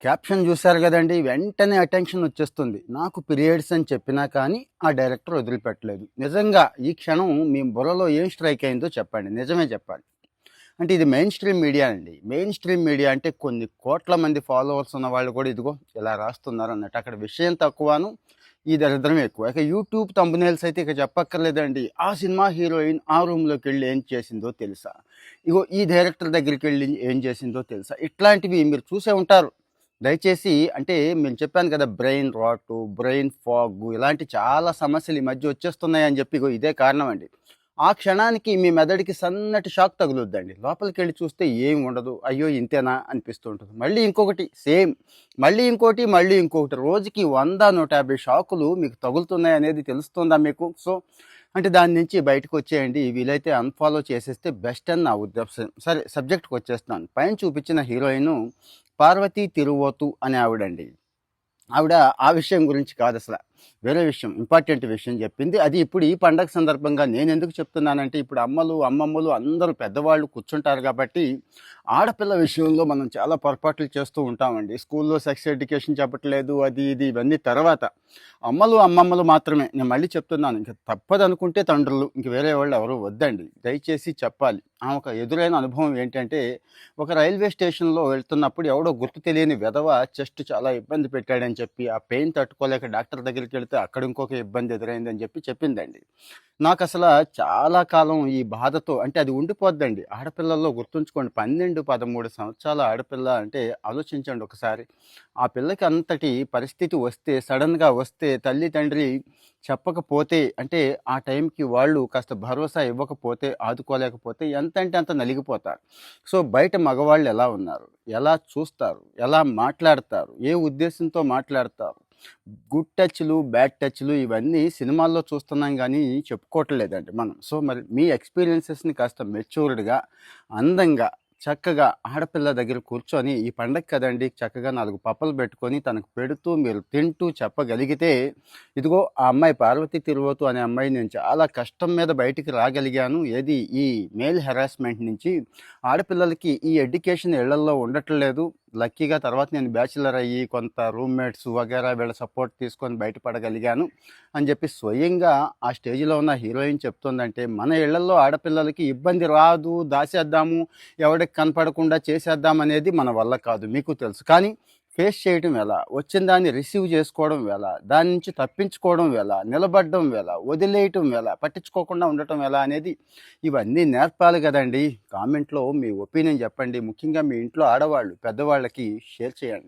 Caption చూశారు కదండీ! వెంటనే అటెన్షన్ వచ్చేస్తుంది. నాకు పీరియడ్స్ అని చెప్పినా కానీ, ఆ డైరెక్టర్ వదిలిపెట్టలేదు. నిజంగా ఈ క్షణం మీ బుర్రలో ఏం స్ట్రైక్ అయిందో చెప్పండి. నిజమే చెప్పాలి. అంటే ఇది మెయిన్ స్ట్రీమ్ మీడియా అండి. మెయిన్ స్ట్రీమ్ మీడియా అంటే కొన్ని కోట్ల మంది ఫాలోవర్స్ ఉన్న వాళ్ళు కూడా ఇదిగో ఇలా రాస్తున్నారు అన్నట్టు. అక్కడ విషయం తక్కువను, ఈ దరిద్రం ఎక్కువ. ఇక యూట్యూబ్ థంబ్‌నెయిల్స్ అయితే ఇక చెప్పక్కర్లేదండి. ఆ సినిమా హీరోయిన్ ఆ రూమ్‌లోకెళ్ళి ఏం చేసిందో తెలుసా? ఇగో ఈ డైరెక్టర్ దగ్గరికెళ్ళి ఏం చేసిందో తెలుసా? ఇట్లాంటివి మీరు చూసే ఉంటారు. దయచేసి అంటే నేను చెప్పాను కదా! బ్రెయిన్ రాటు, బ్రెయిన్ ఫాగ్ ఇలాంటి చాలా సమస్యలు ఈ మధ్య వచ్చేస్తున్నాయని చెప్పి ఇగో ఇదే కారణం అండి. ఆ క్షణానికి మీ మెదడుకి సన్నటి షాక్ తగులుద్దండి. లోపలికెళ్ళి చూస్తే ఏం ఉండదు. అయ్యో! ఇంతేనా అనిపిస్తూ ఉంటుంది. మళ్ళీ ఇంకొకటి సేమ్. మళ్ళీ ఇంకోటి, మళ్ళీ ఇంకొకటి. రోజుకి 100, 150 షాకులు మీకు తగులుతున్నాయనేది తెలుస్తుందా మీకు? సో, అంటే దాని నుంచి బయటకొచ్చేయండి. వీలైతే అన్‌ఫాలో చేసేస్తే బెస్ట్ అని నా ఉద్దేశం. సరే సబ్జెక్ట్‌కొచ్చేస్తున్నాను. పైన చూపించిన హీరోయిను పార్వతి తిరువోతు అనే ఆవిడండి. ఆవిడ ఆ విషయం గురించి కాదసల. వేరే విషయం, ఇంపార్టెంట్ విషయం చెప్పింది. అది ఇప్పుడు ఈ పండగ సందర్భంగా నేనెందుకు చెప్తున్నానంటే, ఇప్పుడు అమ్మలు, అమ్మమ్మలు అందరూ పెద్దవాళ్ళు కూర్చుంటారు కాబట్టి, ఆడపిల్ల విషయంలో మనం చాలా పొరపాట్లు చేస్తూ ఉంటామండి. స్కూల్లో సెక్స్ ఎడ్యుకేషన్ చెప్పట్లేదు, అది ఇది ఇవన్నీ తర్వాత. అమ్మలు, అమ్మమ్మలు మాత్రమే. నేను మళ్ళీ చెప్తున్నాను. ఇంక తప్పదనుకుంటే తండ్రులు, ఇంక వేరే వాళ్ళు ఎవరు వద్దండి. దయచేసి చెప్పాలి. ఆమెకు ఎదురైన అనుభవం ఏంటంటే, ఒక రైల్వే స్టేషన్‌లో వెళ్తున్నప్పుడు ఎవడో గుర్తు తెలియని వెధవ చెస్ట్ చాలా ఇబ్బంది పెట్టాడని చెప్పి, ఆ పెయిన్ తట్టుకోలేక డాక్టర్ దగ్గరికెళ్తే అక్కడ ఇంకొక ఇబ్బంది ఎదురైందని చెప్పి చెప్పిందండి. నాకసల చాలా కాలం ఈ బాధతో అంటే అది ఉండిపోద్దండి. ఆడపిల్లల్లో గుర్తుంచుకోండి 12, 13 సంవత్సరాల ఆడపిల్ల అంటే ఆలోచించండి ఒకసారి. ఆ పిల్లకి అంతటి పరిస్థితి వస్తే, సడెన్‌గా వస్తే తల్లి, తండ్రి చెప్పకపోతే అంటే ఆ టైంకి వాళ్ళు కాస్త భరోసా ఇవ్వకపోతే, ఆదుకోలేకపోతే ఎంతంటే అంత నలిగిపోతారు. సో, బయట మగవాళ్ళు ఎలా ఉన్నారు? ఎలా చూస్తారు? ఎలా మాట్లాడతారు? ఏ ఉద్దేశంతో మాట్లాడతారు? గుడ్ టచ్‌లు, బ్యాడ్ టచ్‌లు ఇవన్నీ సినిమాల్లో చూస్తున్నాం గానీ చెప్పుకోవట్లేదండి మనం. సో, మరి మీ ఎక్స్‌పీరియన్సెస్‌ని కాస్త మెచ్యూర్డ్‌గా, అందంగా, చక్కగా ఆడపిల్ల దగ్గర కూర్చొని ఈ పండగ కదండీ! చక్కగా 4 పప్పలు పెట్టుకొని తనకు పెడుతూ, మీరు తింటూ చెప్పగలిగితే, ఇదిగో ఆ అమ్మాయి పార్వతి తిరువోతు అనే అమ్మాయి నేను చాలా కష్టం మీద బయటికి రాగలిగాను. ఏది ఈ మేల్ హెరాస్మెంట్ నుంచి. ఆడపిల్లలకి ఈ ఎడ్యుకేషన్ ఇళ్లల్లో ఉండట్లేదు. లక్కీగా తర్వాత నేను బ్యాచిలర్ అయ్యి కొంత రూమ్‌మేట్స్ వగైరా వీళ్ళ సపోర్ట్ తీసుకొని బయటపడగలిగాను అని చెప్పి స్వయంగా ఆ స్టేజ్‌లో ఉన్న హీరోయిన్ చెప్తోందంటే, మన ఇళ్లల్లో ఆడపిల్లలకి ఇబ్బంది రాదు, దాచేద్దాము, ఎవడికి కనపడకుండా చేసేద్దాం అనేది మన వల్ల కాదు. మీకు తెలుసు. కానీ ఫేస్ చేయడం ఎలా? వచ్చిన దాన్ని రిసీవ్ చేసుకోవడం ఎలా? దాని నుంచి తప్పించుకోవడం ఎలా? నిలబడడం ఎలా? వదిలేయటం ఎలా? పట్టించుకోకుండా ఉండటం ఎలా అనేది ఇవన్నీ నేర్పాలి కదండీ! కామెంట్‌లో మీ ఒపీనియన్ చెప్పండి. ముఖ్యంగా మీ ఇంట్లో ఆడవాళ్ళు, పెద్దవాళ్ళకి షేర్ చేయండి.